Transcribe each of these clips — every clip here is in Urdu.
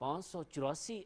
584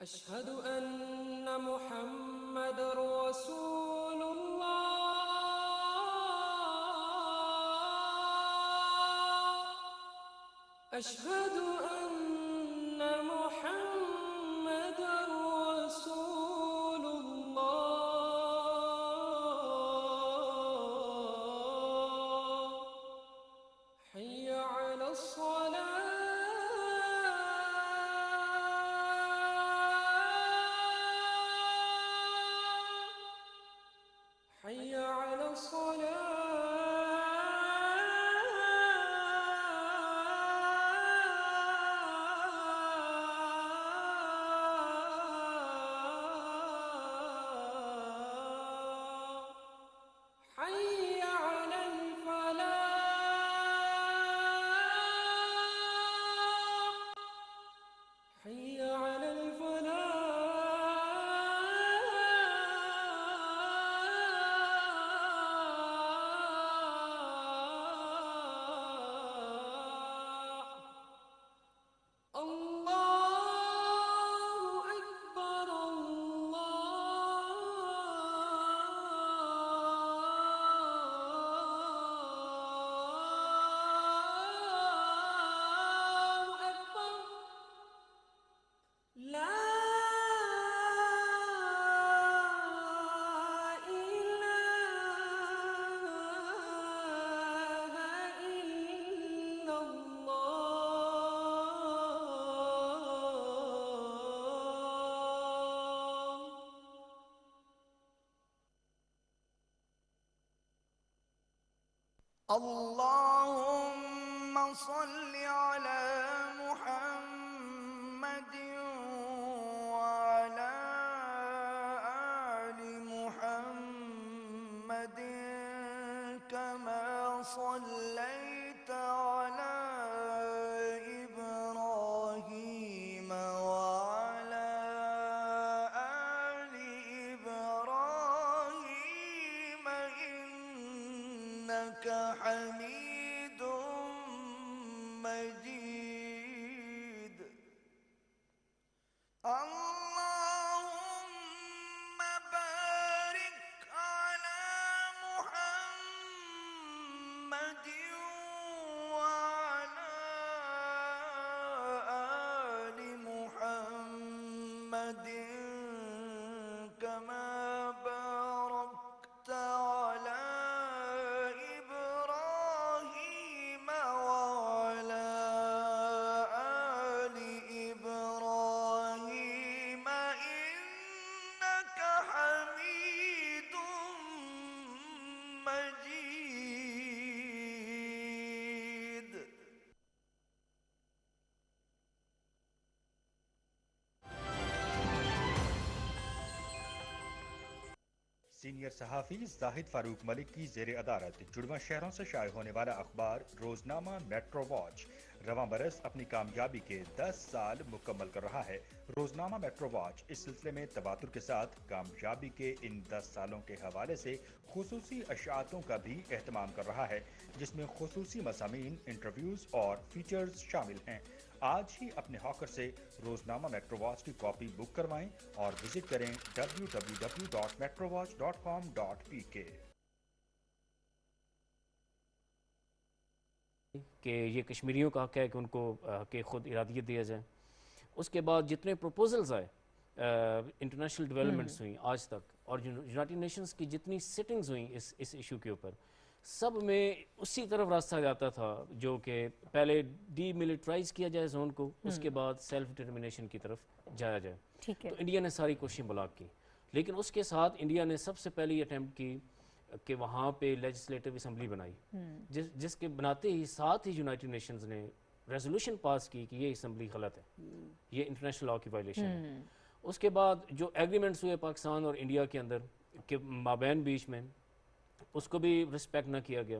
أشهد أن محمد رسول الله أشهد أن محمد رسول الله حي على الصلاة حي على الصلاة حي على الفلاح حي على الفلاح الله أكبر الله أكبر لا إله إلا الله اللهم صل على محمد وعلى آل محمد كما صليت على إبراهيم وعلى آل إبراهيم إنك حميد مجيد اللهم بارك على محمد وعلى آل محمد كما باركت على إبراهيم وعلى آل إبراهيم إنك حميد مجيد سینئر صحافی زاہد فاروق ملک کی زیر ادارت جڑواں شہروں سے شائع ہونے والا اخبار روزنامہ میٹرو واچ رواں برس اپنی کامیابی کے 10 سال مکمل کر رہا ہے۔ روزنامہ میٹرو واچ اس سلسلے میں تواتر کے ساتھ کامیابی کے ان 10 سالوں کے حوالے سے خصوصی اشاعتوں کا بھی اہتمام کر رہا ہے، جس میں خصوصی مضامین، انٹرویوز اور فیچرز شامل ہیں۔ آج ہی اپنے ہاکر سے روزنامہ میٹرو واچ کی کاپی بک کروائیں اور وزٹ کریں www.metrovatch.com.pk۔ کہ یہ کشمیریوں کا حق ہے کہ ان کو حق خود ارادیت دیا جائے۔ اس کے بعد جتنے پروپوزلز آئے انٹرنیشنل ڈیولپمنٹس ہوئیں آج تک، اور یونائٹڈ نیشنز کی جتنی سٹنگز ہوئیں اس ایشو کے اوپر، سب میں اسی طرف راستہ جاتا تھا جو کہ پہلے ڈی ملٹرائز کیا جائے زون کو، اس کے بعد سیلف ڈٹرمنیشن کی طرف جایا جائے۔ ٹھیک ہے، تو انڈیا نے ساری کوششیں بلاک کی، لیکن اس کے ساتھ انڈیا نے سب سے پہلی اٹیمپٹ کی کہ وہاں پہ لیجسلیٹو اسمبلی بنائی، جس کے بناتے ہی ساتھ ہی یونائٹڈ نیشنز نے ریزولوشن پاس کی کہ یہ اسمبلی غلط ہے، یہ انٹرنیشنل لاء کی وائلیشن ہے۔ اس کے بعد جو ایگریمنٹس ہوئے پاکستان اور انڈیا کے اندر کہ مابین بیچ میں، اس کو بھی رسپیکٹ نہ کیا گیا۔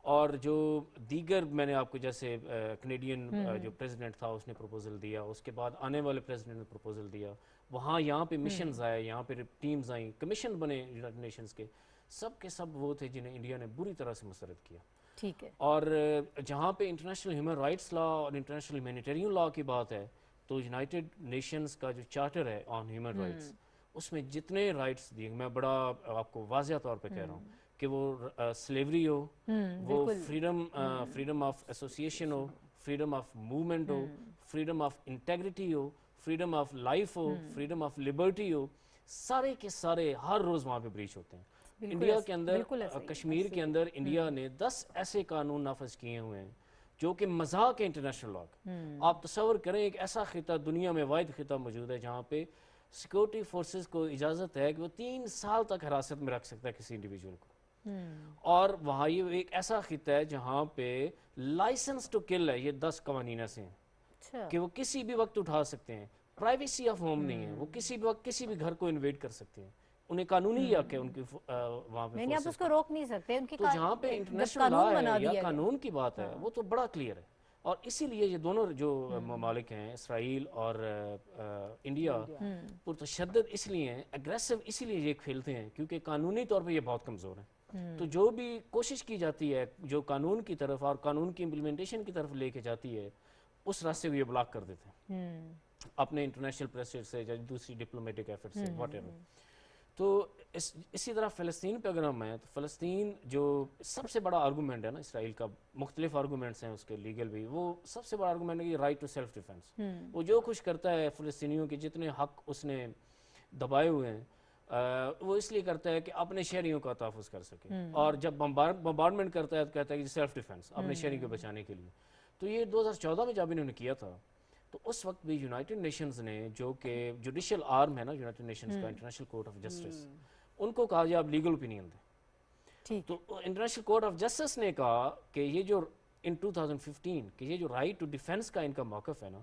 اور جو دیگر میں نے آپ کو جیسے کینیڈین جو پریزیڈنٹ تھا اس نے پروپوزل دیا، اس کے بعد آنے والے پریزیڈنٹ نے پروپوزل دیا، وہاں یہاں پہ مشنز آئے، یہاں پہ ٹیمز آئیں، کمیشن بنے یونائٹڈ نیشنز کے، سب وہ تھے جنہیں انڈیا نے بری طرح سے مسترد کیا۔ ٹھیک ہے. اور جہاں پہ انٹرنیشنل ہیومن رائٹس لا اور انٹرنیشنل ہیومینیٹیرین لا کی بات ہے تو یونائٹڈ نیشنز کا جو چارٹر ہے آن ہیومن رائٹس اس میں جتنے رائٹس دیے میں بڑا آپ کو واضح طور پہ کہہ رہا ہوں کہ وہ سلیوری ہو, وہ فریڈم آف ایسوسیشن ہو, فریڈم آف موومنٹ ہو, فریڈم آف انٹیگریٹی ہو, فریڈم آف لائف ہو, فریڈم آف لبرٹی ہو, سارے کے سارے ہر روز وہاں پہ بریچ ہوتے ہیں. انڈیا کے اندر, کشمیر کے اندر انڈیا نے 10 ایسے قانون نافذ کیے ہوئے ہیں جو کہ مذاق ہے انٹرنیشنل لاء کا. آپ تصور کریں ایک ایسا خطہ دنیا میں واحد خطہ موجود ہے جہاں پہ سیکورٹی فورسز کو اجازت ہے کہ وہ 3 سال تک حراست میں رکھ سکتا ہے کسی انڈیویجول کو, اور وہاں یہ ایک ایسا خطہ ہے جہاں پہ لائسنس ٹو کل ہے, یہ 10 قوانین ایسے ہیں کہ وہ کسی بھی وقت اٹھا سکتے ہیں. پرائیویسی آف ہوم نہیں ہے, وہ کسی بھی وقت کسی بھی گھر کو انویڈ کر سکتے ہیں, انہیں قانونی حق ہے ان کی وہاں پہ نہیں آپ اس کو روک نہیں سکتے, ان کی تو جہاں پہ انٹرنیشنل لا ہے یا قانون کی بات ہے وہ تو بڑا کلیئر ہے. اور اسی لیے یہ دونوں جو ممالک ہیں اسرائیل اور انڈیا پرتشدد اس لیے ہیں, اگریسو اسی لیے یہ کھیلتے ہیں کیونکہ قانونی طور پہ یہ بہت کمزور ہیں. تو جو بھی کوشش کی جاتی ہے جو قانون کی طرف اور قانون کی امپلیمنٹیشن کی طرف لے کے جاتی ہے اس راستے کو یہ بلاک کر دیتے ہیں اپنے انٹرنیشنل پریشر سے یا دوسری ڈپلومیٹک ایفرٹ سے واٹ ایور. تو اسی طرح فلسطین پہ اگر ہم ہیں تو فلسطین جو سب سے بڑا آرگومنٹ ہے نا اسرائیل کا, مختلف آرگومنٹس ہیں اس کے لیگل بھی, وہ سب سے بڑا آرگومنٹ ہے کہ رائٹ ٹو سیلف ڈیفنس. وہ جو کچھ کرتا ہے فلسطینیوں کے جتنے حق اس نے دبائے ہوئے ہیں وہ اس لیے کرتا ہے کہ اپنے شہریوں کا تحفظ کر سکے, اور جب بمبارڈمنٹ کرتا ہے تو کہتا ہے کہ سیلف ڈیفنس اپنے شہریوں کو بچانے کے لیے. تو یہ 2014 میں جب انہوں نے کیا تھا تو اس وقت بھی یونائٹڈ نیشنز نے جو کہ جوڈیشل آرم ہے نا یونائٹڈ نیشنز کا, انٹرنیشنل کورٹ آف جسٹس, ان کو کہا جائے آپ لیگل اوپینین دیں. تو انٹرنیشنل کورٹ آف جسٹس نے کہا کہ یہ جو ان 2015 کہ یہ جو رائٹ ٹو ڈیفینس کا ان کا موقف ہے نا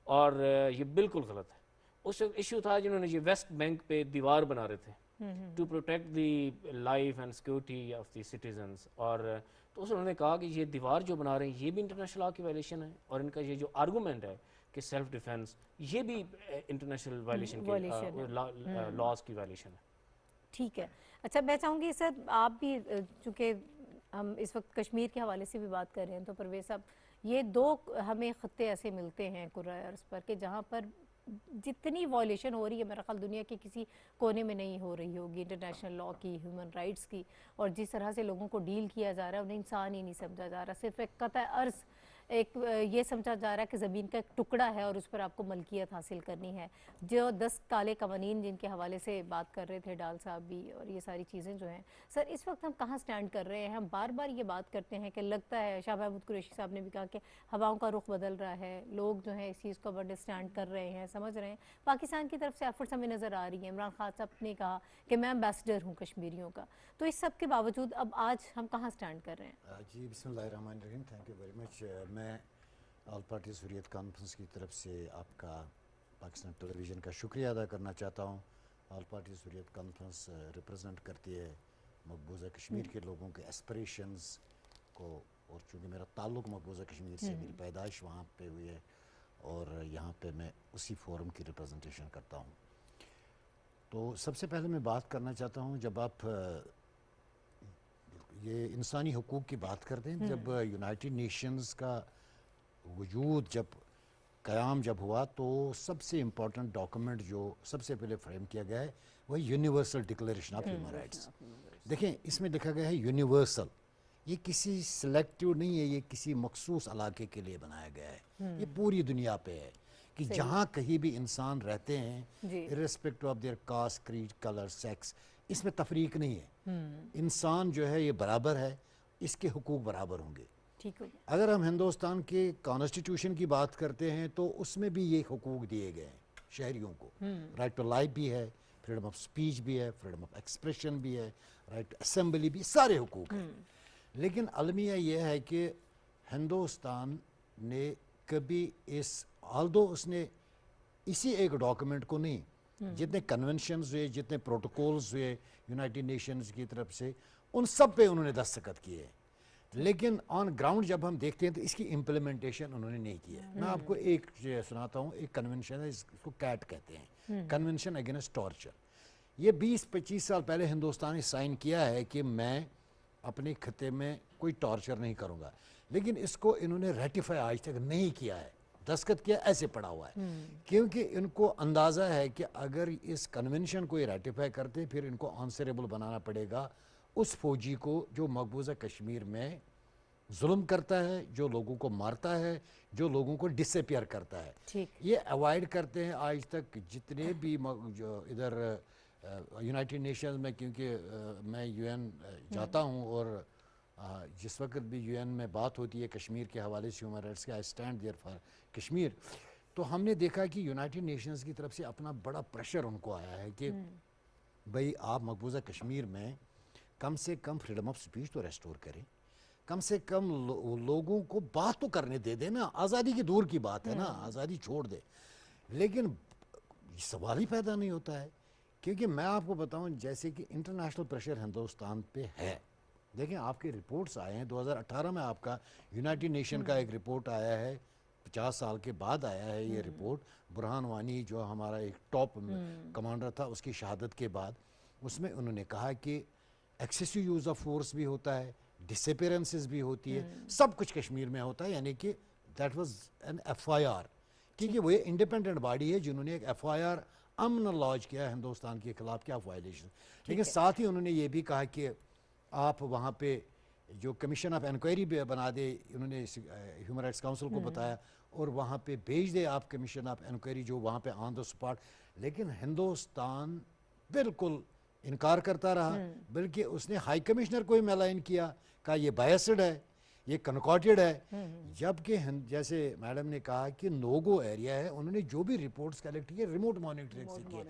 اور یہ بالکل غلط ہے. اس وقت ایشو تھا جنہوں نے یہ ویسٹ بینک پہ دیوار بنا رہے تھے to protect the life and security of the citizens, اور تو انہوں نے کہا کہ یہ دیوار جو بنا رہے ہیں یہ بھی انٹرنیشنل لا کی وائلیشن ہے, اور ان کا یہ جو آرگومنٹ ہے کہ سیلف ڈیفینس یہ بھی انٹرنیشنل وائلیشن کی لاز کی وائلیشن ہے. ٹھیک ہے. اچھا میں چاہوں گی سر آپ بھی, چونکہ ہم اس وقت کشمیر کے حوالے سے بھی بات کر رہے ہیں, تو پرویز صاحب یہ 2 ہمیں خطے ایسے ملتے ہیں کرۂ ارض پر کہ جہاں پر جتنی وائلیشن ہو رہی ہے میرا خیال دنیا کے کسی کونے میں نہیں ہو رہی ہوگی انٹرنیشنل لاء کی, ہیومن رائٹس کی, اور جس طرح سے لوگوں کو ڈیل کیا جا رہا ہے انہیں انسان ہی نہیں سمجھا جا رہا, صرف ایک قطع ارض ایک یہ سمجھا جا رہا ہے کہ زمین کا ایک ٹکڑا ہے اور اس پر آپ کو ملکیت حاصل کرنی ہے. جو 10 کالے قوانین جن کے حوالے سے بات کر رہے تھے ڈال صاحب بھی, اور یہ ساری چیزیں جو ہیں سر اس وقت ہم کہاں سٹینڈ کر رہے ہیں؟ ہم بار بار یہ بات کرتے ہیں کہ لگتا ہے, شاہ محمود قریشی صاحب نے بھی کہا کہ ہواؤں کا رخ بدل رہا ہے, لوگ جو ہیں اس چیز کو انڈرسٹینڈ کر رہے ہیں, سمجھ رہے ہیں, پاکستان کی طرف سے ایفرٹس ہمیں نظر آ رہی ہیں. عمران خان صاحب نے کہا کہ میں ایمبیسڈر ہوں کشمیریوں کا, تو اس سب کے باوجود اب آج ہم کہاں سٹینڈ کر رہے ہیں؟ جی بسم اللہ الرحمن الرحیم, تھینک یو ویری مچ. میں آل پارٹیز حریت کانفرنس کی طرف سے آپ کا پاکستان ٹیلی ویژن کا شکریہ ادا کرنا چاہتا ہوں. آل پارٹیز حریت کانفرنس ریپرزینٹ کرتی ہے مقبوضہ کشمیر کے لوگوں کے ایسپریشنز کو, اور چونکہ میرا تعلق مقبوضہ کشمیر سے, میری پیدائش وہاں پہ ہوئی ہے اور یہاں پہ میں اسی فورم کی ریپرزنٹیشن کرتا ہوں. تو سب سے پہلے میں بات کرنا چاہتا ہوں, جب آپ یہ انسانی حقوق کی بات کرتے ہیں, جب یونائٹڈ نیشنز کا وجود قیام جب ہوا تو سب سے امپورٹنٹ ڈاکومنٹ جو سب سے پہلے فریم کیا گیا ہے وہ universal declaration of human rights. دیکھیں اس میں لکھا گیا ہے یونیورسل, یہ کسی سلیکٹیو نہیں ہے, یہ کسی مخصوص علاقے کے لیے بنایا گیا ہے, یہ پوری دنیا پہ ہے کہ جہاں کہیں بھی انسان رہتے ہیں irrespective of their caste, creed, colour, sex, اس میں تفریق نہیں ہے. انسان جو ہے یہ برابر ہے, اس کے حقوق برابر ہوں گے. اگر ہم ہندوستان کے کانسٹیٹیوشن کی بات کرتے ہیں تو اس میں بھی یہ حقوق دیے گئے ہیں شہریوں کو. رائٹ ٹو لائف بھی ہے, فریڈم آف سپیچ بھی ہے, فریڈم آف ایکسپریشن بھی ہے, رائٹ ٹو اسمبلی بھی, سارے حقوق ہیں. لیکن المیہ یہ ہے کہ ہندوستان نے کبھی اس نے اسی ایک ڈاکومنٹ کو نہیں, جتنے کنونشنز ہوئے, جتنے پروٹوکولز ہوئے یونائٹڈ نیشنز کی طرف سے, ان سب پہ انہوں نے دستخط کیے, لیکن آن گراؤنڈ جب ہم دیکھتے ہیں تو اس کی امپلیمنٹیشن انہوں نے نہیں کی ہے. میں آپ کو ایک سناتا ہوں, ایک کنونشن ہے, اس کو کیٹ کہتے ہیں, کنونشن اگینسٹ ٹارچر. یہ 20-25 سال پہلے ہندوستان نے سائن کیا ہے کہ میں اپنے خطے میں کوئی ٹارچر نہیں کروں گا. لیکن اس کو انہوں نے ریٹیفائی آج تک نہیں کیا ہے, دستخط کیا ایسے پڑا ہوا ہے, کیونکہ ان کو اندازہ ہے کہ اگر اس کنونشن کو یہ ریٹیفائی کرتے پھر ان کو آنسریبل بنانا پڑے گا اس فوجی کو جو مقبوضہ کشمیر میں ظلم کرتا ہے, جو لوگوں کو مارتا ہے, جو لوگوں کو ڈسپیئر کرتا ہے. یہ اوائڈ کرتے ہیں آج تک جتنے بھی جو ادھر یونائٹڈ نیشنز میں, کیونکہ میں یو این جاتا ہوں اور جس وقت بھی یو این میں بات ہوتی ہے کشمیر کے حوالے سے ہیومن رائٹس کے, I stand there for Kashmir, تو ہم نے دیکھا کہ یونائٹڈ نیشنز کی طرف سے اپنا بڑا پریشر ان کو آیا ہے کہ بھئی آپ مقبوضہ کشمیر میں کم سے کم فریڈم آف سپیچ تو ریسٹور کریں, کم سے کم لوگوں کو بات تو کرنے دے دیں نا. آزادی کی دور کی بات ہے نا, آزادی چھوڑ دے, لیکن سوال ہی پیدا نہیں ہوتا ہے. کیونکہ میں آپ کو بتاؤں جیسے کہ انٹرنیشنل پریشر ہندوستان پہ ہے. دیکھیں آپ کے رپورٹس آئے ہیں 2018 میں, آپ کا یونائٹڈ نیشن کا ایک رپورٹ آیا ہے, 50 سال کے بعد آیا ہے یہ رپورٹ. برہان وانی جو ہمارا ایک ٹاپ کمانڈر تھا, اس کی شہادت کے بعد اس میں انہوں نے کہا کہ ایکسیسو یوز آف فورس بھی ہوتا ہے, ڈسپیرنسز بھی ہوتی ہے, سب کچھ کشمیر میں ہوتا ہے. یعنی کہ that was an F I R, کیونکہ وہ انڈیپینڈنٹ باڈی ہے جنہوں نے ایک ایف آئی آر امن لانچ کیا ہے ہندوستان کے خلاف کیا وائلیشن. لیکن ساتھ ہی انہوں نے یہ بھی کہا کہ آپ وہاں پہ جو کمیشن آف انکوائری بھی بنا دے, انہوں نے ہیومن رائٹس کاؤنسل کو بتایا, اور وہاں پہ بھیج دے آپ کمیشن آف انکوائری جو وہاں پہ آن دا اسپاٹ. لیکن ہندوستان بالکل انکار کرتا رہا, بلکہ اس نے ہائی کمشنر کو ہی میلائن کیا, کہا یہ بائسڈ ہے, یہ کنکارڈڈ ہے. جبکہ جیسے میڈم نے کہا کہ نوگو ایریا ہے, انہوں نے جو بھی رپورٹس کلیکٹ کیے ریموٹ مانیٹرنگ سے کیے.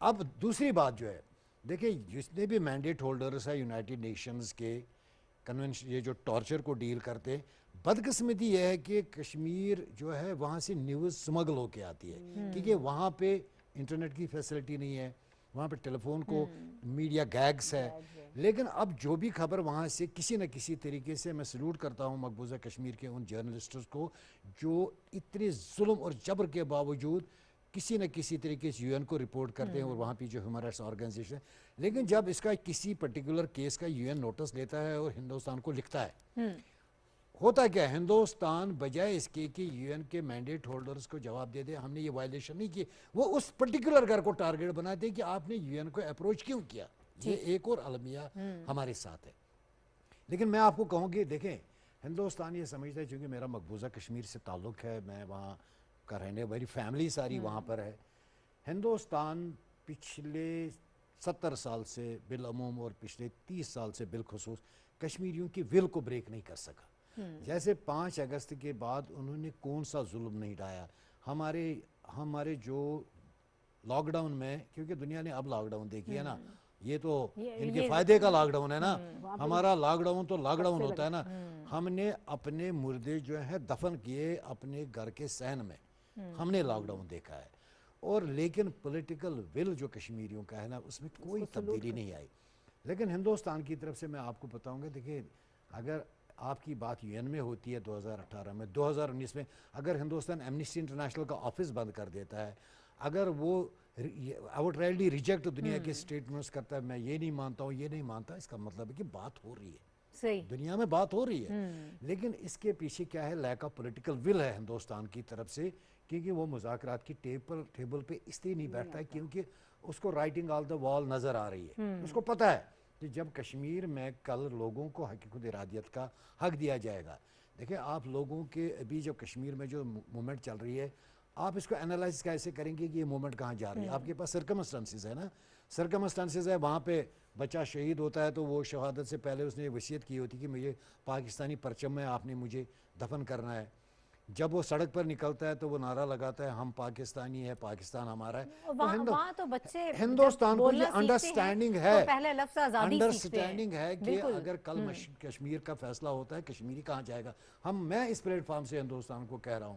اب دوسری بات جو ہے, دیکھیں جتنے بھی مینڈیٹ ہولڈرز ہیں یونائٹڈ نیشنز کے کنونشن, یہ جو ٹارچر کو ڈیل کرتے, بدقسمتی یہ ہے کہ کشمیر جو ہے وہاں سے نیوز سمگل ہو کے آتی ہے, کیونکہ وہاں پہ انٹرنیٹ کی فیسلٹی نہیں ہے, وہاں پہ ٹیلی فون کو میڈیا گیگس ہے. لیکن اب جو بھی خبر وہاں سے کسی نہ کسی طریقے سے, میں سلوٹ کرتا ہوں مقبوضہ کشمیر کے ان جرنلسٹس کو جو اتنے ظلم اور جبر کے باوجود کسی نہ کسی طریقے سے یو این کو رپورٹ کرتے ہیں, اور وہاں پہ جو ہیومن رائٹس آرگنائزیشن. لیکن جب اس کا کسی پرٹیکولر کیس کا یو این نوٹس لیتا ہے اور ہندوستان کو لکھتا ہے, ہوتا کیا ہے, ہندوستان بجائے اس کے کہ یو این کے مینڈیٹ ہولڈرز کو جواب دے دے ہم نے یہ وائلیشن نہیں کی, وہ اس پرٹیکولر گھر کو ٹارگیٹ بناتے کہ آپ نے یو این کو اپروچ کیوں کیا. یہ ایک اور المیہ ہمارے ساتھ ہے. لیکن میں آپ کو کہوں گی, دیکھیں ہندوستان یہ سمجھتا ہے, چونکہ میرا مقبوضہ کشمیر سے تعلق ہے, میں وہاں کا رہنے, میری فیملی ساری وہاں پر ہے. ہندوستان پچھلے 70 سال سے بالعموم اور پچھلے 30 سال سے بالخصوص کشمیریوں کی ول کو بریک نہیں کر سکا. جیسے 5 اگست کے بعد انہوں نے کون سا ظلم نہیں ڈھایا. ہمارے جو لاک ڈاؤن میں, کیونکہ دنیا نے اب لاک ڈاؤن دیکھی ہے نا, یہ تو ان کے فائدے کا لاک ڈاؤن ہے نا, ہمارا لاک ڈاؤن تو لاک ڈاؤن ہوتا ہے نا. ہم نے اپنے مردے جو ہیں دفن کیے اپنے گھر کے صحن میں, ہم نے لاک ڈاؤن دیکھا ہے. اور لیکن پولیٹیکل ول جو کشمیریوں کا ہے نا, اس میں کوئی تبدیلی نہیں آئی. لیکن ہندوستان کی طرف سے میں آپ کو بتاؤں گا, دیکھیں اگر آپ کی بات یو این میں ہوتی ہے 2018 میں, 2019 میں اگر ہندوستان ایمنسٹی انٹرنیشنل کا آفس بند کر دیتا ہے, اگر وہ آؤٹ رائٹلی ریجیکٹ دنیا کے اسٹیٹمنٹس کرتا ہے, میں یہ نہیں مانتا ہوں, یہ نہیں مانتا, اس کا مطلب ہے کہ بات ہو رہی ہے, دنیا میں بات ہو رہی ہے. لیکن اس کے پیچھے کیا ہے, لیک آف پولیٹیکل ول ہے ہندوستان کی طرف سے, کیونکہ وہ مذاکرات کی ٹیبل پہ اس لیے نہیں بیٹھتا ہے کیونکہ اس کو رائٹنگ آن دا وال نظر آ رہی ہے. اس کو پتہ ہے کہ جب کشمیر میں کل لوگوں کو حق خود ارادیت کا حق دیا جائے گا. دیکھیں آپ لوگوں کے ابھی جب کشمیر میں جو مومنٹ چل رہی ہے, آپ اس کو انالائز کیسے کریں گے کہ یہ مومنٹ کہاں جا رہی ہے. آپ کے پاس سرکمسٹانسز ہے نا, سرکمسٹانسز ہے, وہاں پہ بچہ شہید ہوتا ہے تو وہ شہادت سے پہلے اس نے وصیت کی ہوتی کہ مجھے پاکستانی پرچم میں آپ نے مجھے دفن کرنا ہے. جب وہ سڑک پر نکلتا ہے تو وہ نعرہ لگاتا ہے ہم پاکستانی ہے, پاکستان ہمارا ہے. وہاں تو بچے ہندوستان کو یہ انڈرسٹینڈنگ ہے, پہلے لفظ آزادی انڈرسٹینڈنگ ہے کہ اگر کل کشمیر کا فیصلہ ہوتا ہے, کشمیری کہاں جائے گا. میں اس پلیٹ فارم سے ہندوستان کو کہہ رہا ہوں,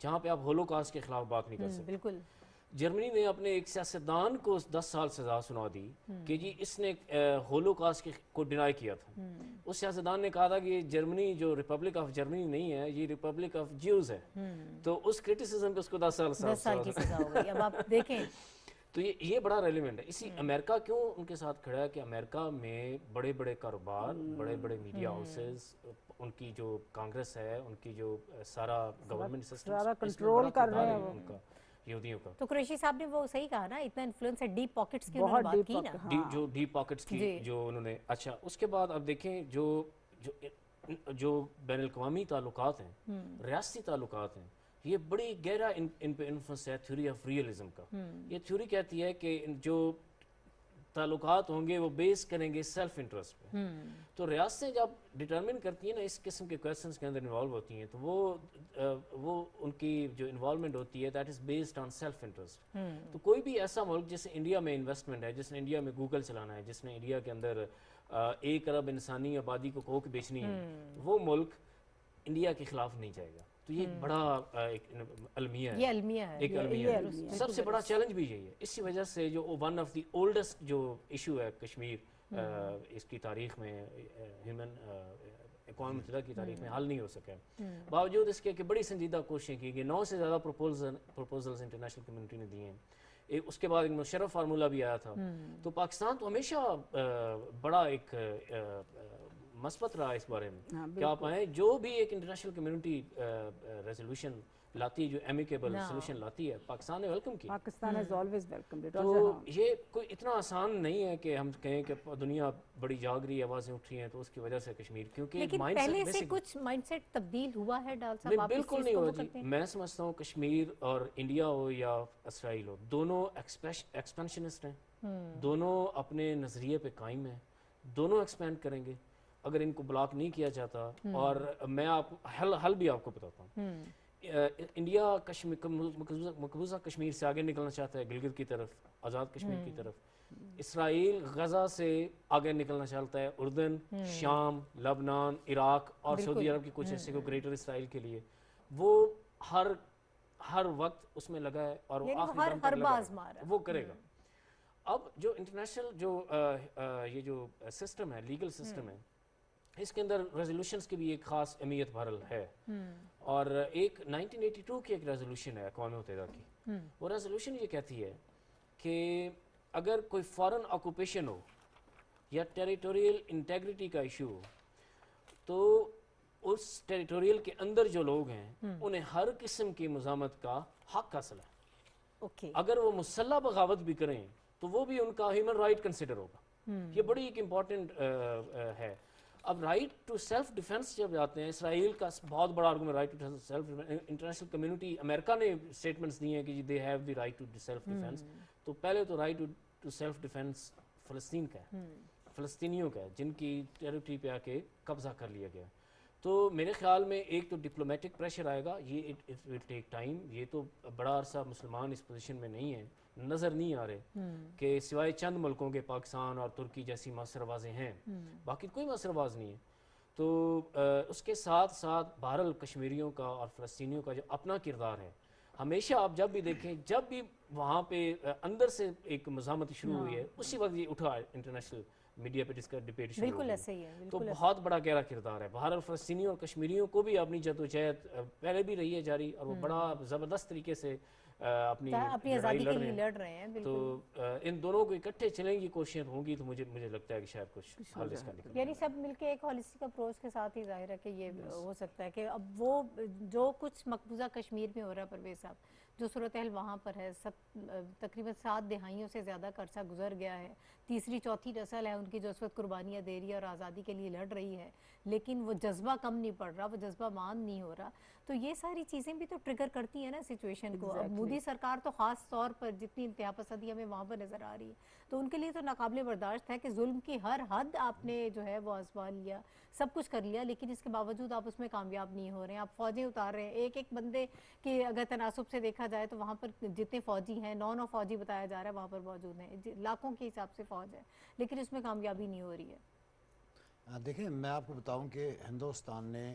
جہاں پہ آپ ہولوکاسٹ کے خلاف بات نہیں کر سکتے. بالکل. جرمنی نے اپنے ایک سیاستدان کو 10 سال سزا سنا دی کہ جی اس نے ہولوکاسٹ کو ڈینائی کیا تھا. اس سیاستدان نے کہا تھا کہ جرمنی جو ریپبلک آف جرمنی نہیں ہے، یہ ریپبلک آف جیوز ہے. تو اس کرٹیسزم پہ اس کو 10 سال کی سزا ہو گئی. اب آپ دیکھیں تو یہ بڑا ریلیونٹ ہے. اسی امریکہ کیوں ان کے ساتھ کھڑا ہے کہ امریکہ میں بڑے بڑے کاروبار، بڑے بڑے میڈیا ہاؤسز، ان کی جو کانگریس ہے، ان کی جو سارا گورنمنٹ سسٹم سارا کنٹرول کر رہے ہیں ان کا، یہودیوں کا. تو قریشی صاحب نے وہ صحیح کہا نا، اتنا انفلوئنس ہے، ڈیپ پاکٹس کی انہوں نے بات کی نا، جو ڈیپ پاکٹس کی جو انہوں نے. اچھا اس کے بعد اب دیکھیں جو بین الاقوامی تعلقات ہیں، ریاستی تعلقات ہیں، یہ بڑی گہرا ان پہ انفلوئنس ہے تھیوری آف ریئلزم کا. یہ تھیوری کہتی ہے کہ جو تعلقات ہوں گے وہ بیس کریں گے سیلف انٹرسٹ پہ. تو ریاستیں جب ڈٹرمن کرتی ہیں نا، اس قسم کے کویسچنس کے اندر انوالو ہوتی ہیں، تو وہ ان کی جو انوالومنٹ ہوتی ہے that is based on self interest. تو کوئی بھی ایسا ملک جیسے انڈیا میں انویسٹمنٹ ہے، جس نے انڈیا میں گوگل چلانا ہے، جس نے انڈیا کے اندر 1 ارب انسانی آبادی کو کوک بیچنی ہے، وہ ملک انڈیا کے خلاف نہیں جائے گا. تو یہ بڑا ایک المیہ ہے، یہ المیہ ہے، ایک المیہ ہے. سب سے بڑا چیلنج بھی یہی ہے. اسی وجہ سے جو ون آف دی اولڈسٹ جو ایشو ہے کشمیر، اس کی تاریخ میں، ہیومن اقوام متحدہ کی تاریخ میں حل نہیں ہو سکا ہے، باوجود اس کے کہ بڑی سنجیدہ کوششیں کی گئی. 9 سے زیادہ پروپوزلز انٹرنیشنل کمیونٹی نے دیے ہیں. اس کے بعد ایک مشرف فارمولہ بھی آیا تھا. تو پاکستان تو ہمیشہ بڑا ایک مثبت رہا اس بارے میں کہ آپ آئیں. جو بھی ایک انٹرنیشنل کمیونٹی ریزولوشن لاتی ہے، جو ایمیکیبل سولوشن لاتی ہے، پاکستان نے ویلکم کی. Pakistan has always welcomed it. تو یہ کوئی اتنا آسان نہیں ہے کہ ہم کہیں کہ دنیا بڑی جاگ رہی آوازیں اٹھ رہی ہیں تو اس کی وجہ سے کشمیر، کیونکہ لیکن پہلے سے کچھ مائنڈ سیٹ تبدیل ہوا ہے ڈال صاحب؟ آپ بالکل نہیں ہوا جی. میں سمجھتا ہوں کشمیر اور انڈیا ہو یا اسرائیل ہو، دونوں ایکسپینشنسٹ ہیں، دونوں اپنے نظریے پہ قائم ہیں، دونوں ایکسپینڈ کریں گے اگر ان کو بلاک نہیں کیا جاتا. اور میں آپ حل بھی آپ کو بتاتا ہوں. انڈیا مقبوضہ کشمیر سے آگے نکلنا چاہتا ہے، گلگت کی طرف، آزاد کشمیر کی طرف. اسرائیل غزہ سے آگے نکلنا چاہتا ہے، اردن، شام، لبنان، عراق اور سعودی عرب کی کچھ حصے کو گریٹر اسرائیل کے لیے. وہ ہر وقت اس میں لگا ہے اور وہ آخری دم تک لگا ہے، وہ کرے گا. اب جو انٹرنیشنل یہ جو سسٹم ہے، لیگل سسٹم ہے، اس کے اندر ریزولوشنز کی بھی ایک خاص اہمیت بہرحال ہے. اور ایک 1982 کی ایک ریزولوشن ہے اقوام متحدہ کی. وہ ریزولوشن یہ کہتی ہے کہ اگر کوئی فارن آکوپیشن ہو یا ٹیریٹوریل انٹیگریٹی کا ایشو ہو، تو اس ٹیریٹوریل کے اندر جو لوگ ہیں انہیں ہر قسم کی مزاحمت کا حق حاصل ہے. اگر وہ مسلح بغاوت بھی کریں تو وہ بھی ان کا ہیومن رائٹ کنسیڈر ہوگا. یہ بڑی ایک امپورٹنٹ ہے. اب رائٹ ٹو سیلف ڈیفنس جب جاتے ہیں، اسرائیل کا بہت بڑا argument right to self defence. International community, امریکہ نے اسٹیٹمنٹس دی ہیں کہ they have the right to self defence. تو پہلے تو رائٹ ٹو سیلف ڈیفنس فلسطین کا ہے، فلسطینیوں کا ہے، جن کی ٹیریٹری پہ آ کے قبضہ کر لیا گیا. تو میرے خیال میں ایک تو ڈپلومیٹک پریشر آئے گا، یہ اٹ ول ٹیک ٹائم. یہ تو بڑا عرصہ مسلمان اس پوزیشن میں نہیں ہیں، نظر نہیں آ رہے کہ سوائے چند ملکوں کے، پاکستان اور ترکی جیسی مؤثر آوازیں ہیں، باقی کوئی مؤثر آواز نہیں ہے. تو اس کے ساتھ ساتھ بہرحال کشمیریوں کا اور فلسطینیوں کا جو اپنا کردار ہے، ہمیشہ آپ جب بھی دیکھیں، جب بھی وہاں پہ اندر سے ایک مزاحمت شروع ہوئی ہے، اسی وقت یہ اٹھا انٹرنیشنل میڈیا پہ جس کا ڈبیٹ شروع بالکل ایسے ہی ہے. تو بہت بڑا گہرا کردار ہے. بہرحال فلسطینیوں اور کشمیریوں کو بھی اپنی جدوجہد پہلے بھی رہی ہے جاری، اور وہ بڑا زبردست طریقے سے اپنی آزادی کے لیے لڑ رہے ہیں. تو ان دونوں کو اکٹھے چلیں گی کوششیں ہوں گی تو مجھے لگتا ہے کہ شاید کچھ حل اس کا نکلے. یعنی سب مل کے ایک ہولسٹک اپروچ کے ساتھ ہی ظاہر ہے کہ یہ ہو سکتا ہے کہ اب وہ جو کچھ مقبوضہ کشمیر میں ہو رہا ہے، پرویز صاحب، جو صورتحال وہاں پر ہے، تقریباً 7 دہائیوں سے زیادہ کا عرصہ گزر گیا ہے. تیسری چوتھی نسل ہے ان کی جو اس وقت قربانیاں دے رہی ہے اور آزادی کے لیے لڑ رہی ہے، لیکن وہ جذبہ کم نہیں پڑ رہا، وہ جذبہ مان نہیں ہو رہا. تو یہ ساری چیزیں بھی تو ٹریگر کرتی ہیں نا سچویشن کو. اب مودی سرکار تو خاص طور پر جتنی انتہا پسندی ہمیں وہاں پر نظر آ رہی ہے، تو ان کے لیے تو ناقابل برداشت ہے کہ ظلم کی ہر حد آپ نے جو ہے وہ آزما لیا، سب کچھ کر لیا، لیکن اس کے باوجود آپ اس میں کامیاب نہیں ہو رہے ہیں. آپ فوجیں اتار رہے ہیں، ایک بندے کی اگر تناسب سے دیکھا جائے تو وہاں پر جتنے فوجی ہیں، 9 فوجی بتایا جا رہا ہے وہاں پر موجود ہیں، لاکھوں کے حساب سے فوج ہے، لیکن اس میں کامیابی نہیں ہو رہی ہے. دیکھیں، میں آپ کو بتاؤں کہ ہندوستان نے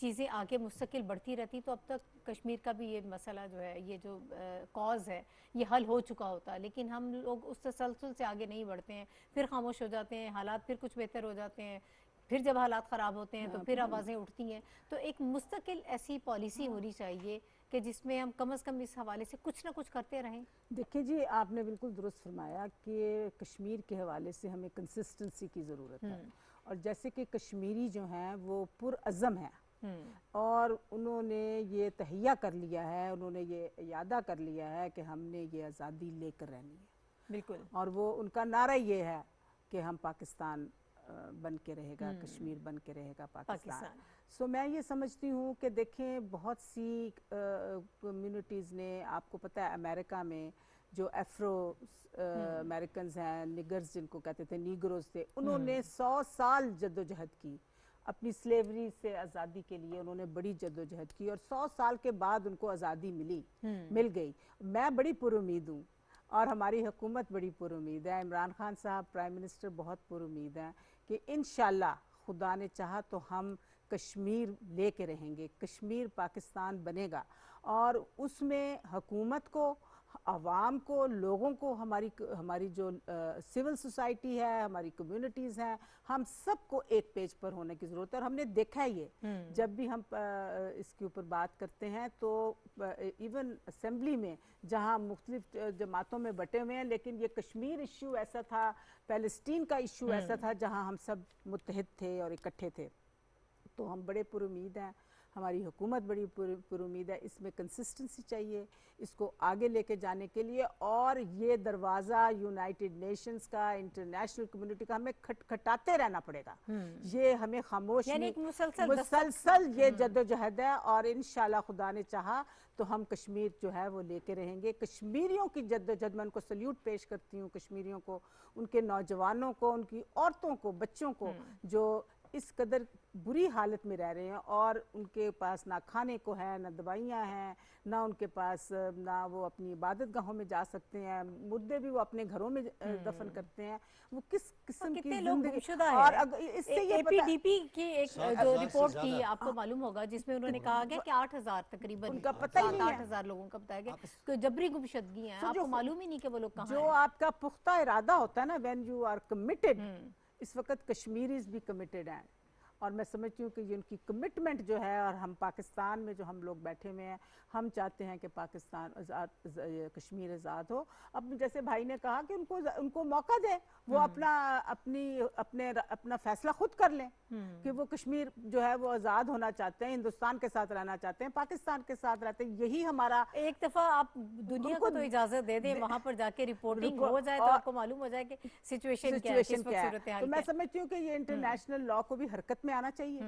چیزیں آگے مستقل بڑھتی رہتی تو اب تک کشمیر کا بھی یہ مسئلہ جو ہے، یہ جو کاز ہے، یہ حل ہو چکا ہوتا. لیکن ہم لوگ اس تسلسل سے آگے نہیں بڑھتے ہیں، پھر خاموش ہو جاتے ہیں، حالات پھر کچھ بہتر ہو جاتے ہیں، پھر جب حالات خراب ہوتے ہیں تو پھر آوازیں اٹھتی ہیں. تو ایک مستقل ایسی پالیسی ہونی چاہیے کہ جس میں ہم کم از کم اس حوالے سے کچھ نہ کچھ کرتے رہیں. دیکھیں جی، آپ نے بالکل درست فرمایا کہ کشمیر کے حوالے سے ہمیں کنسسٹنسی کی ضرورت ہے. اور جیسے کہ کشمیری جو ہیں وہ پرعزم ہیں اور انہوں نے یہ تہیہ کر لیا ہے، انہوں نے یہ اعادہ کر لیا ہے کہ ہم نے یہ آزادی لے کر رہنی ہے. بالکل. اور وہ ان کا نعرہ یہ ہے کہ ہم پاکستان بن کے رہے گا، کشمیر بن کے رہے گا پاکستان. سو میں یہ سمجھتی ہوں کہ دیکھیں بہت سی کمیونٹیز نے، آپ کو پتہ ہے امریکہ میں جو ایفرو امریکنز ہیں، نگرز جن کو کہتے تھے، نیگروز تھے، انہوں نے 100 سال جد و جہد کی اپنی سلیوری سے آزادی کے لیے. انہوں نے بڑی جد و جہد کی اور 100 سال کے بعد ان کو آزادی مل گئی. میں بڑی پر امید ہوں اور ہماری حکومت بڑی پر امید ہے. عمران خان صاحب پرائم منسٹر بہت پر امید ہیں کہ انشاءاللہ خدا نے چاہا تو ہم کشمیر لے کے رہیں گے، کشمیر پاکستان بنے گا. اور اس میں حکومت کو، عوام کو، لوگوں کو، ہماری جو سول سوسائٹی ہے، ہماری کمیونٹیز ہیں، ہم سب کو ایک پیج پر ہونے کی ضرورت ہے. اور ہم نے دیکھا یہ جب بھی ہم اس کے اوپر بات کرتے ہیں تو ایون اسمبلی میں جہاں مختلف جماعتوں میں بٹے ہوئے ہیں، لیکن یہ کشمیر ایشو ایسا تھا، پیلسٹین کا ایشو ایسا تھا جہاں ہم سب متحد تھے اور اکٹھے تھے. تو ہم بڑے پر امید ہیں، ہماری حکومت بڑی پر امید ہے. اس میں کنسسٹنسی چاہیے اس کو آگے لے کے جانے کے لیے. اور یہ دروازہ یونائٹڈ نیشنز کا، انٹرنیشنل کمیونٹی کا ہمیں کھٹکھٹاتے رہنا پڑے گا. یہ ہمیں خاموش یعنی نہیں، ایک مسلسل یہ جد و جہد ہے. اور انشاءاللہ خدا نے چاہا تو ہم کشمیر جو ہے وہ لے کے رہیں گے. کشمیریوں کی جد و جہد، میں ان کو سلیوٹ پیش کرتی ہوں، کشمیریوں کو، ان کے نوجوانوں کو، ان کی عورتوں کو، بچوں کو جو اس قدر بری حالت میں رہ رہے ہیں اور ان کے پاس نہ کھانے کو ہے، نہ دوائیاں ہیں، نہ ان کے پاس، نہ وہ اپنی عبادت گاہوں میں جا سکتے ہیں، مردے بھی وہ اپنے گھروں میں دفن کرتے ہیں. وہ کس قسم کی کتنے لوگ زندگی. گمشدہ اور ہیں. اس سے اے یہ پی پتہ ڈی پی کی ایک جو رپورٹ کی آپ کو معلوم ہوگا، جس میں انہوں نے کہا گیا کہ 8000 تقریباً ان کا پتہ ہی نہیں ہے. 7-8 ہزار لوگوں کا بتایا گیا کہ جبری گمشدگی ہیں. آپ کو معلوم ہی نہیں کہ وہ لوگ کہاں ہیں. جو آپ کا پختہ ارادہ ہوتا ہے نا، when you are committed، اس وقت کشمیریز بھی کمیٹڈ ہیں. اور میں سمجھتی ہوں کہ یہ ان کی کمٹمنٹ جو ہے، اور ہم پاکستان میں جو ہم لوگ بیٹھے ہوئے ہیں، ہم چاہتے ہیں کہ پاکستان کشمیر آزاد ہو. اب جیسے بھائی نے کہا کہ ان کو موقع دیں، وہ اپنا فیصلہ خود کر لیں کہ وہ کشمیر جو ہے وہ آزاد ہونا چاہتے ہیں، ہندوستان کے ساتھ رہنا چاہتے ہیں، پاکستان کے ساتھ رہتے ہیں. یہی ہمارا ایک دفعہ آپ دنیا کو تو اجازت دے دیں، وہاں پر جا کے رپورٹنگ ہو جائے تو آپ کو معلوم ہو جائے کہ سچویشن کیا ہے، کس وقت صورتحال. تو میں سمجھتی ہوں کہ یہ انٹرنیشنل لا کو بھی حرکت میں آنا چاہیے.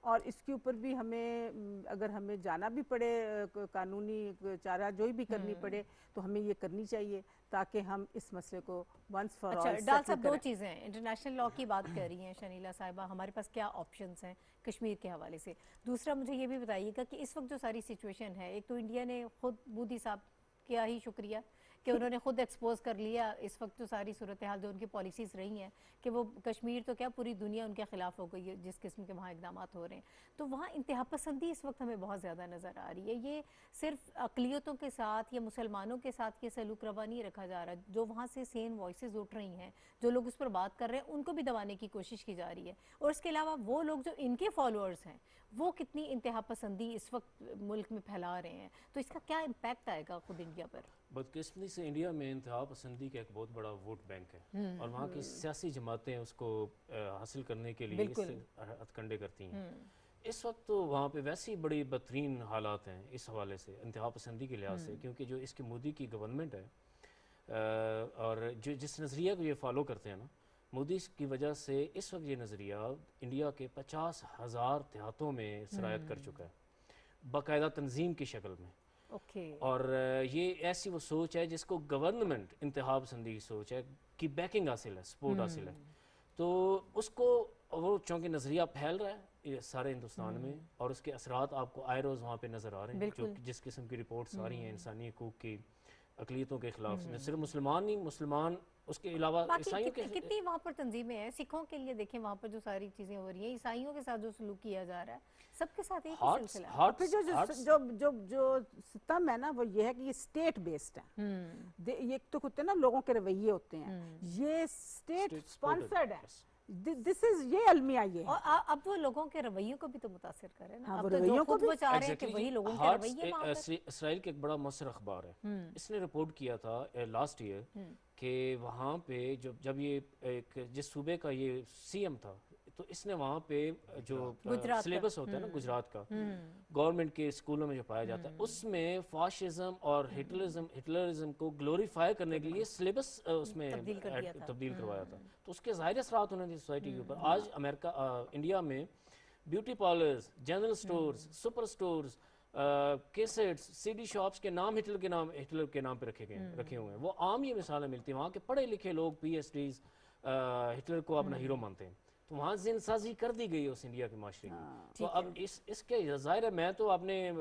اور اس کے اوپر بھی ہمیں، اگر ہمیں جانا بھی پڑے، قانونی چارہ جوئی بھی کرنی پڑے، تو ہمیں یہ کرنی چاہیے تاکہ ہم اس مسئلے کو ونس فار آل. ڈال صاحب، دو چیزیں ہیں. انٹرنیشنل لا کی بات کر رہی ہیں شنیلا صاحبہ، ہمارے پاس کیا آپشنز ہیں کشمیر کے حوالے سے؟ دوسرا مجھے یہ بھی بتائیے گا کہ اس وقت جو ساری سچویشن ہے، ایک تو انڈیا نے خود، مودی صاحب کیا ہی شکریہ کہ انہوں نے خود ایکسپوز کر لیا اس وقت جو ساری صورتحال، جو ان کی پالیسیز رہی ہیں کہ وہ کشمیر تو کیا پوری دنیا ان کے خلاف ہو گئی ہے جس قسم کے وہاں اقدامات ہو رہے ہیں. تو وہاں انتہا پسندی اس وقت ہمیں بہت زیادہ نظر آ رہی ہے. یہ صرف اقلیتوں کے ساتھ یا مسلمانوں کے ساتھ یہ سلوک روا نہیں رکھا جا رہا. جو وہاں سے سین وائسز اٹھ رہی ہیں، جو لوگ اس پر بات کر رہے ہیں، ان کو بھی دبانے کی کوشش کی جا رہی ہے. اور اس کے علاوہ وہ لوگ جو ان کے فالوورز ہیں، وہ کتنی انتہا پسندی اس وقت ملک میں پھیلا رہے ہیں. تو اس کا کیا امپیکٹ آئے گا خود انڈیا پر؟ بدقسمتی سے انڈیا میں انتہا پسندی کا ایک بہت بڑا ووٹ بینک ہے، اور وہاں کی سیاسی جماعتیں اس کو حاصل کرنے کے لیے اس سے ہتھ کنڈے کرتی ہیں. اس وقت تو وہاں پہ ویسی بڑی بدترین حالات ہیں اس حوالے سے، انتہا پسندی کے لحاظ سے، کیونکہ جو اس کی مودی کی گورنمنٹ ہے اور جو جس نظریہ کو یہ فالو کرتے ہیں نا، مودی کی وجہ سے اس وقت یہ نظریہ انڈیا کے 50,000 دیہاتوں میں سرایت کر چکا ہے، باقاعدہ تنظیم کی شکل میں. اور یہ ایسی وہ سوچ ہے جس کو گورنمنٹ انتہا پسندی کی سوچ ہے کی بیکنگ حاصل ہے، سپورٹ حاصل ہے. تو اس کو وہ چونکہ نظریہ پھیل رہا ہے سارے ہندوستان میں، اور اس کے اثرات آپ کو آئے روز وہاں پہ نظر آ رہے ہیں. جو جس قسم کی رپورٹس آ رہی ہیں انسانی حقوق کی، اقلیتوں کے خلاف نہ صرف مسلمان نہیں، مسلمان اس کے علاوہ باقی عیسائیوں کے کتنی وہاں پر تنظیمیں ہیں، سکھوں کے لیے دیکھیں وہاں پر جو ساری چیزیں ہو رہی ہیں، عیسائیوں کے ساتھ جو سلوک کیا جا رہا ہے، سب کے ساتھ ایک ہی ہارٹس سلسلہ ہے۔ اور ہارٹس پھر جو ستم ہے نا وہ یہ ہے کہ یہ اسٹیٹ بیسڈ ہے، یہ تو ہوتے ہیں نا لوگوں کے رویے ہوتے ہیں، یہ اسٹیٹ اسپانسرڈ ہے، دس از یہ المیہ یہ ہے۔ اور اب وہ لوگوں کے رویوں کو بھی تو متاثر کرے نا، ہاں، اب وہ تو جو رویوں کو خود بھی وہ چاہ رہے ہیں کہ Exactly وہی جی، لوگوں کے ہارٹس رویے وہاں پر۔ اسرائیل کے ایک بڑا مؤثر اخبار ہے، اس نے رپورٹ کیا تھا لاسٹ ایئر کہ وہاں پہ جب یہ ایک جس صوبے کا یہ سی ایم تھا، تو اس نے وہاں پہ جو گجرات کا۔ سلیبس ہوتا ہے نا گجرات کا، گورنمنٹ کے اسکولوں میں جو پایا جاتا ہے، اس میں فاشزم اور ہٹلرزم کو گلوریفائی کرنے کے لیے سلیبس اس میں تبدیل کروایا تھا، تو اس کے ظاہر اثرات ہونے تھے سوسائٹی کے اوپر۔ آج امریکہ انڈیا میں beauty parlours, general stores, super stores, cassettes, C D shops کے نام ہٹلر کے نام پہ رکھے ہوئے ہیں۔ وہ عام یہ مثالیں ملتی ہیں، وہاں کے پڑھے لکھے لوگ پی ایچ ڈیز ہٹلر کو اپنا ہیرو مانتے ہیں، تو وہاں ذہن سازی کر دی گئی ہے اس انڈیا کے معاشرے کی۔ تو اب اس کے ظاہر ہے، میں تو اپنے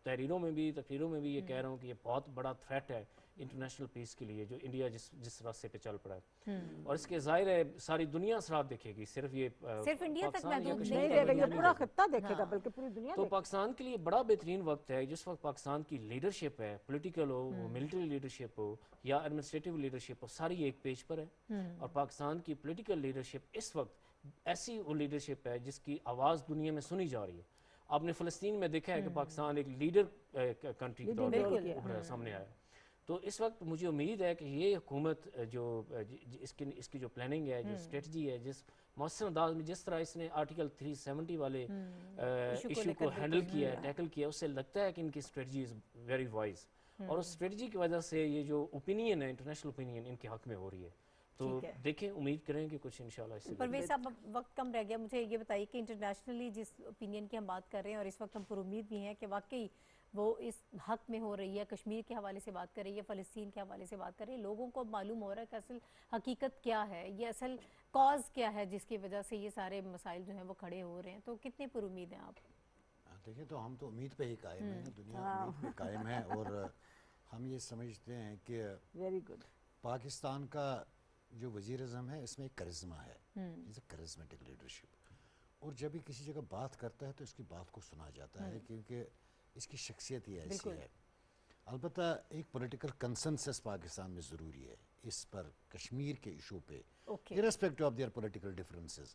تحریروں میں بھی تقریروں میں بھی یہ کہہ رہا ہوں کہ یہ بہت بڑا تھریٹ ہے انٹرنیشنل پیس کے لیے جو انڈیا جس راستے پہ چل پڑا ہے، اور اس کے ظاہر ہے ساری دنیا اثرات دیکھے گی، صرف یہ صرف انڈیا تک پاکستان یا محدود کشمیر نہیں تک رہے گا، یہ پورا خطہ دیکھے گا بلکہ پوری دنیا تو دیکھے گا۔ پاکستان کے لیے بڑا بہترین وقت ہے جس وقت پاکستان کی لیڈرشپ ہے، پولیٹیکل ہو، ملٹری لیڈرشپ ہو یا ایڈمنسٹریٹو لیڈرشپ ہو، ساری ایک پیج پر ہے، اور پاکستان کی پولیٹیکل لیڈرشپ اس وقت ایسی وہ لیڈرشپ ہے جس کی آواز دنیا میں سنی جا رہی ہے۔ آپ نے فلسطین میں دیکھا ہے کہ پاکستان ایک لیڈر کنٹری کے طور پر ابھرا سامنے آیا، تو اس وقت مجھے امید ہے کہ یہ حکومت جو اس کی جو پلاننگ ہے، جو اسٹریٹجی ہے، جس مؤثر انداز میں جس طرح اس نے آرٹیکل 370 والے ایشو کو ہینڈل کیا ہے، ٹیکل کیا، اس سے لگتا ہے کہ ان کی اسٹریٹجی از ویری وائز، اور اس اسٹریٹجی کی وجہ سے یہ جو اوپینین ہے، انٹرنیشنل اوپینین ان کے حق میں ہو رہی ہے، تو دیکھیں امید کریں کہ کچھ انشاءاللہ اس سے پرویز صاحب وقت کم رہ گیا، مجھے یہ بتائیے کہ انٹرنیشنلی جس اوپینین کی ہم بات کر رہے ہیں اور اس وقت ہم پر امید بھی ہیں کہ واقعی وہ اس حق میں ہو رہی ہے، کشمیر کے حوالے سے بات کر رہی ہے، فلسطین کے حوالے سے بات کر رہی ہے، لوگوں کو معلوم ہو رہا ہے کہ اصل حقیقت کیا ہے، یہ اصل کاز کیا ہے جس کی وجہ سے یہ سارے مسائل جو ہیں وہ کھڑے ہو رہے ہیں، تو کتنے پر امید ہیں آپ؟ دیکھیں تو ہم تو امید پہ ہی قائم ہیں، دنیا امید پہ قائم ہے، اور ہم یہ سمجھتے ہیں کہ ویری گڈ۔ پاکستان کا جو وزیر اعظم ہے اس میں ایک کرزمہ ہے، از اے کرزمیٹک لیڈرشپ، اور جب بھی کسی جگہ بات کرتا ہے تو اس کی بات کو سنا جاتا ہے، کیونکہ اس کی شخصیت ہی ایسی ہے۔ البتہ ایک پولیٹیکل کنسنسس پاکستان میں ضروری ہے اس پر، کشمیر کے ایشو پہ، irrespective of their political differences،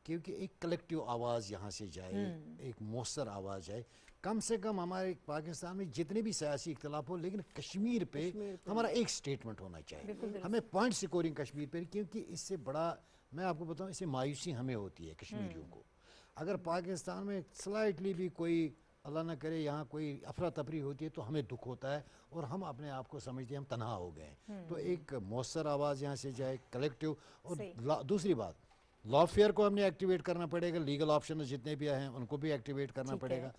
کیونکہ ایک کلیکٹیو آواز یہاں سے جائے، ایک مؤثر آواز جائے، کم سے کم ہمارے پاکستان میں جتنے بھی سیاسی اختلاف ہو، لیکن کشمیر پہ ہمارا ایک سٹیٹمنٹ ہونا چاہیے، ہمیں پوائنٹ سکورنگ کشمیر پہ، کیونکہ اس سے بڑا میں آپ کو بتاؤں، اس سے مایوسی ہمیں ہوتی ہے کشمیریوں کو، اگر پاکستان میں سلائٹلی بھی کوئی اللہ نہ کرے یہاں کوئی افراتفری ہوتی ہے تو ہمیں دکھ ہوتا ہے، اور ہم اپنے آپ کو سمجھتے ہیں ہم تنہا ہو گئے ہیں، تو ایک مؤثر آواز یہاں سے جائے، کلیکٹیو، اور دوسری بات لا فیئر کو ہم نے ایکٹیویٹ کرنا پڑے گا، لیگل آپشنز جتنے بھی ہیں ان کو بھی ایکٹیویٹ کرنا پڑے گا،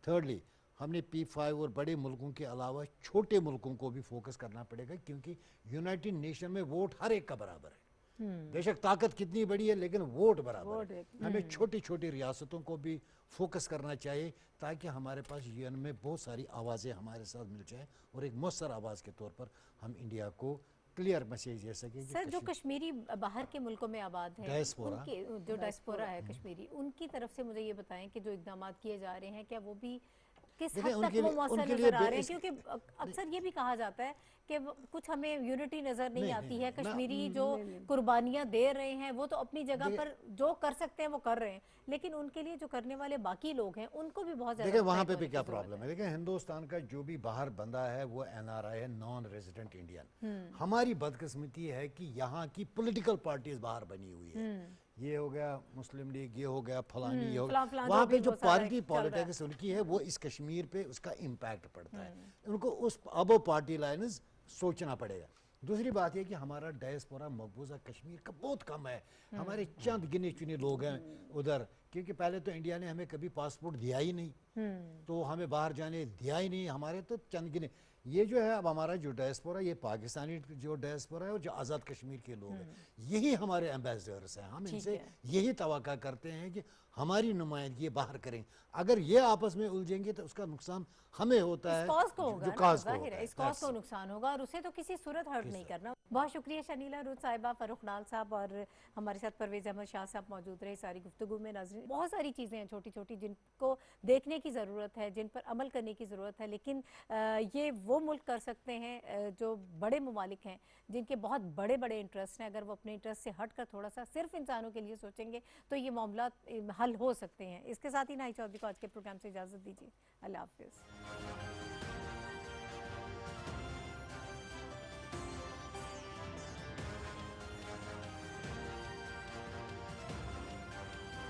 تھرڈلی ہم نے P5 اور بڑے ملکوں کے علاوہ چھوٹے ملکوں کو بھی فوکس کرنا پڑے گا، کیونکہ یونائٹڈ نیشن میں ووٹ ہر ایک کا برابر ہے، بے شک طاقت کتنی بڑی ہے لیکن ووٹ برابر ہے، ہمیں چھوٹی چھوٹی ریاستوں کو بھی فوکس کرنا چاہیے تاکہ ہمارے پاس UN میں بہت ساری آوازیں ہمارے ساتھ مل جائیں، اور ایک مؤثر آواز کے طور پر ہم انڈیا کو کلیئر میسیج دے سکیں۔ سر جو کشمیری باہر کے ملکوں میں آباد ہیں، ان کے جو ڈائسپورا ہے کشمیری، ان کی طرف سے مجھے یہ بتائیں کہ جو اقدامات کیے جا رہے ہیں کیا وہ بھی کس حد تک وہ مؤثر نظر آ رہے ہیں؟ کیونکہ اکثر یہ بھی کہا جاتا ہے کہ کچھ ہمیں یونٹی نظر نہیں آتی ہے، کشمیری جو قربانیاں دے رہے ہیں وہ تو اپنی جگہ پر جو کر سکتے ہیں وہ کر رہے ہیں، لیکن ان کے لیے جو کرنے والے باقی لوگ ہیں ان کو بھی بہت زیادہ دیکھیں وہاں پہ بھی کیا پرابلم ہے، دیکھیں ہندوستان کا جو بھی باہر بندہ ہے وہ NRI ہے، نان ریزیڈنٹ انڈین، ہماری بدقسمتی ہے کہ یہاں کی پولیٹیکل پارٹیز باہر بنی ہوئی ہے، یہ ہو گیا مسلم لیگ، یہ ہو گیا فلانی، یہ ہو گیا، وہاں پہ جو پارٹی پالیٹکس ان کی ہے وہ اس کشمیر پہ اس کا امپیکٹ پڑتا ہے، ان کو اس ابو پارٹی لائنز سوچنا پڑے گا۔ دوسری بات یہ کہ ہمارا ڈائسپورا مقبوضہ کشمیر کا بہت کم ہے، ہمارے چند گنے چنے لوگ ہیں ادھر، کیونکہ پہلے تو انڈیا نے ہمیں کبھی پاسپورٹ دیا ہی نہیں، تو ہمیں باہر جانے دیا ہی نہیں، ہمارے تو چند گنے، یہ جو ہے اب ہمارا جو ڈائسپورا یہ پاکستانی جو ڈائسپورا ہے اور جو آزاد کشمیر کے لوگ ہیں یہی ہمارے ایمبیسڈرس ہیں. ہم ان سے یہی توقع کرتے ہیں کہ ہماری نمائندگی باہر کریں. اگر یہ آپس میں الجھیں گے تو اس کا نقصان ہمیں ہوتا ہے, جو کاز کو ہوتا ہے. اس کاز کو نقصان ہوگا اور اسے تو کسی صورت ہرٹ نہیں کرنا. بہت شکریہ شنیلا روت صاحبہ, فاروق نال صاحب اور ہمارے ساتھ پرویز احمد شاہ صاحب موجود رہے ساری گفتگو میں. ناظرین بہت ساری چیزیں ہیں چھوٹی چھوٹی جن کو دیکھنے کی ضرورت ہے, جن پر عمل کرنے کی ضرورت ہے, لیکن یہ وہ ملک کر سکتے ہیں جو بڑے ممالک ہیں جن کے بہت بڑے بڑے انٹرسٹ ہیں. اگر وہ اپنے انٹرسٹ سے ہٹ کر تھوڑا سا صرف انسانوں کے لیے سوچیں گے تو یہ معاملات حل ہو سکتے ہیں. اس کے ساتھ ہی ناہید چودھری کو آج کے پروگرام سے اجازت دیجیے. اللہ حافظ.